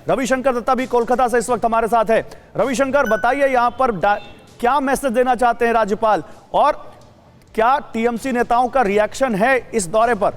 रविशंकर दत्ता भी कोलकाता से इस वक्त हमारे साथ है। रविशंकर, बताइए यहां पर क्या मैसेज देना चाहते हैं राज्यपाल, और क्या टीएमसी नेताओं का रिएक्शन है इस दौरे पर?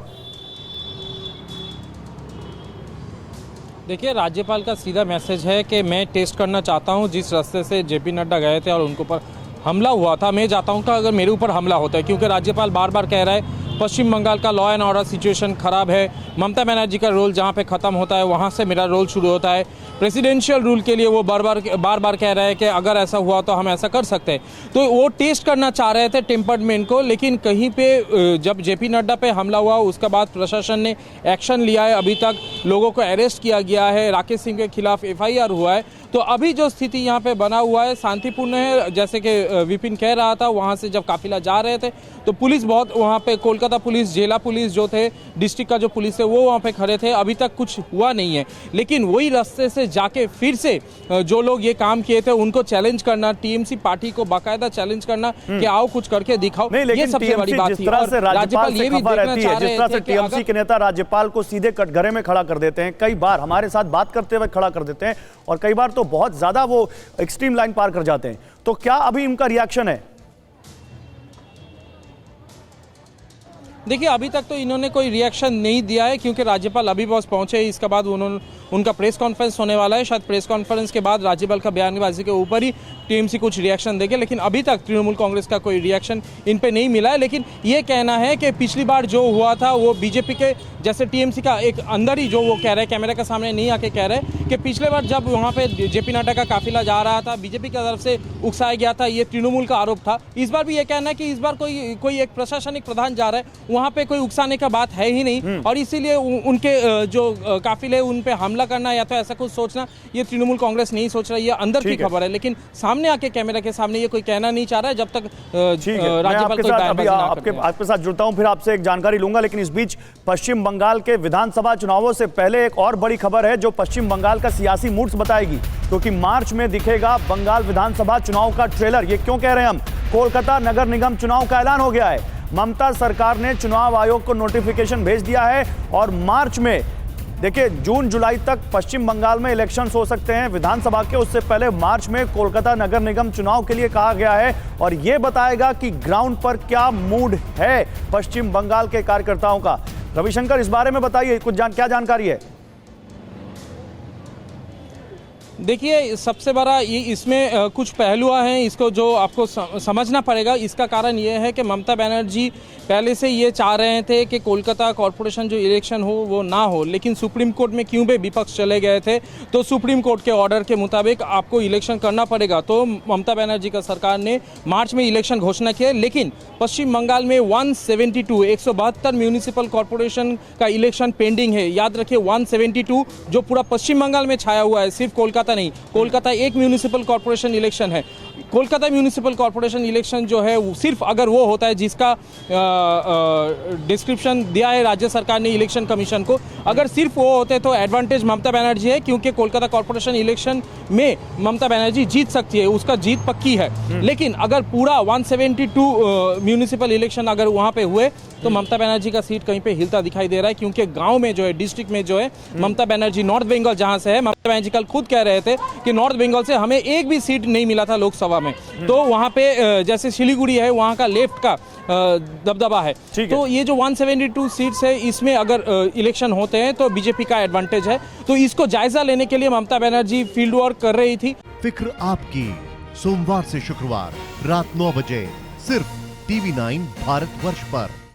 देखिए, राज्यपाल का सीधा मैसेज है कि मैं टेस्ट करना चाहता हूं जिस रास्ते से जेपी नड्डा गए थे और उनके ऊपर हमला हुआ था। मैं चाहता हूं कि अगर मेरे ऊपर हमला होता है, क्योंकि राज्यपाल बार बार कह रहा है पश्चिम बंगाल का लॉ एंड ऑर्डर सिचुएशन खराब है, ममता बनर्जी का रोल जहां पे ख़त्म होता है वहां से मेरा रोल शुरू होता है। प्रेसिडेंशियल रूल के लिए वो बार बार कह रहे हैं कि अगर ऐसा हुआ तो हम ऐसा कर सकते हैं। तो वो टेस्ट करना चाह रहे थे टेम्परमेंट को, लेकिन कहीं पे जब जेपी नड्डा पे हमला हुआ उसके बाद प्रशासन ने एक्शन लिया है। अभी तक लोगों को अरेस्ट किया गया है, राकेश सिंह के खिलाफ FIR हुआ है। तो अभी जो स्थिति यहाँ पे बना हुआ है शांतिपूर्ण है। जैसे कि विपिन कह रहा था, वहाँ से जब काफिला जा रहे थे तो पुलिस बहुत, वहाँ पे कोलकाता पुलिस, जिला पुलिस जो थे, डिस्ट्रिक्ट का जो पुलिस है वो वहाँ पे खड़े थे। अभी तक कुछ हुआ नहीं है, लेकिन वही रास्ते से जाके फिर से जो लोग ये काम किए थे उनको चैलेंज करना, टीएमसी पार्टी को बाकायदा चैलेंज करना कि आओ कुछ करके दिखाओ, ये सबसे बड़ी बात थी। और राज्यपाल ये भी देखना चाह रहे थे कि टीएमसी के नेता राज्यपाल को सीधे कटघरे में खड़ा कर देते हैं, कई बार हमारे साथ बात करते हुए खड़ा कर देते हैं, और कई बार तो बहुत ज्यादा वो एक्सट्रीम लाइन पार कर जाते हैं। तो क्या अभी इनका रिएक्शन है? देखिए, अभी तक तो इन्होंने कोई रिएक्शन नहीं दिया है, क्योंकि राज्यपाल अभी बस पहुंचे। इसके बाद उनका प्रेस कॉन्फ्रेंस होने वाला है। शायद प्रेस कॉन्फ्रेंस के बाद राज्यपाल का बयानबाजी के ऊपर ही टीएमसी कुछ रिएक्शन देंगे, लेकिन अभी तक तृणमूल कांग्रेस का कोई रिएक्शन इन पे नहीं मिला है। लेकिन ये कहना है कि पिछली बार जो हुआ था वो बीजेपी के, जैसे टीएमसी का एक अंदर ही जो वो कह रहे हैं, कैमरे के सामने नहीं आके कह रहे हैं कि पिछले बार जब वहाँ पे जेपी नड्डा का काफिला जा रहा था, बीजेपी की तरफ से उकसाया गया था, ये तृणमूल का आरोप था। इस बार भी ये कहना है कि इस बार कोई एक प्रशासनिक प्रधान जा रहा है, वहाँ पे कोई उकसाने का बात है ही नहीं, और इसीलिए उनके जो काफिले उन पे हमला करना या तो ऐसा कुछ सोचना, ये तृणमूल कांग्रेस नहीं सोच रहा है। ये अंदर की खबर है, लेकिन सामने आके कैमरा के सामने ये कोई कहना नहीं चाह रहा है जब तक राज्यपाल कोई बयानबाजी ना करे। आपके साथ जुड़ता हूं, फिर आपसे एक जानकारी लूंगा, लेकिन इस बीच पश्चिम बंगाल के विधानसभा चुनावों से पहले एक और बड़ी खबर है जो पश्चिम बंगाल का सियासी मूड्स बताएगी, क्योंकि मार्च में दिखेगा बंगाल विधानसभा चुनाव का ट्रेलर। ये क्यों कह रहे हैं हम? कोलकाता नगर निगम चुनाव का ऐलान हो गया है। ममता सरकार ने चुनाव आयोग को नोटिफिकेशन भेज दिया है, और मार्च में, देखिए, जून जुलाई तक पश्चिम बंगाल में इलेक्शंस हो सकते हैं विधानसभा के, उससे पहले मार्च में कोलकाता नगर निगम चुनाव के लिए कहा गया है। और यह बताएगा कि ग्राउंड पर क्या मूड है पश्चिम बंगाल के कार्यकर्ताओं का। रविशंकर, इस बारे में बताइए, क्या जानकारी है? देखिए, सबसे बड़ा ये इसमें कुछ पहलू हैं, इसको जो आपको समझना पड़ेगा। इसका कारण ये है कि ममता बनर्जी पहले से ये चाह रहे थे कि कोलकाता कॉरपोरेशन जो इलेक्शन हो वो ना हो, लेकिन सुप्रीम कोर्ट में क्यों भी विपक्ष चले गए थे, तो सुप्रीम कोर्ट के ऑर्डर के मुताबिक आपको इलेक्शन करना पड़ेगा। तो ममता बनर्जी का सरकार ने मार्च में इलेक्शन घोषणा किया, लेकिन पश्चिम बंगाल में 172 म्यूनिसिपल कॉरपोरेशन का इलेक्शन पेंडिंग है। याद रखिए, 172 जो पूरा पश्चिम बंगाल में छाया हुआ है, सिर्फ कोलकाता नहीं। कोलकाता एक म्यूनिसिपल कॉरपोरेशन इलेक्शन है। कोलकाता म्यूनिसिपल कॉरपोरेशन इलेक्शन जो है सिर्फ अगर वो होता है जिसका डिस्क्रिप्शन दिया है राज्य सरकार ने इलेक्शन कमीशन को, अगर सिर्फ वो होते तो एडवांटेज ममता बनर्जी है, क्योंकि कोलकाता कॉरपोरेशन इलेक्शन में ममता बनर्जी जीत सकती है, उसका जीत पक्की है। लेकिन अगर पूरा 172 म्यूनिसिपल इलेक्शन अगर वहाँ पे हुए तो ममता बनर्जी का सीट कहीं पे हिलता दिखाई दे रहा है, क्योंकि गांव में जो है, डिस्ट्रिक्ट में जो है, ममता बनर्जी नॉर्थ बंगाल जहां से है, ममता बनर्जी कल खुद कह रहे थे कि नॉर्थ बंगाल से हमें एक भी सीट नहीं मिला था लोकसभा में। तो वहां पे जैसे सिलीगुड़ी है, वहां का लेफ्ट का दबदबा है। तो ये जो 172 सीट्स है, इसमें अगर इलेक्शन होते हैं तो बीजेपी का एडवांटेज है। तो इसको जायजा लेने के लिए ममता बनर्जी फील्ड वर्क कर रही थी। फिक्र आपकी, सोमवार से शुक्रवार रात 9 बजे सिर्फ TV9 भारतवर्ष पर।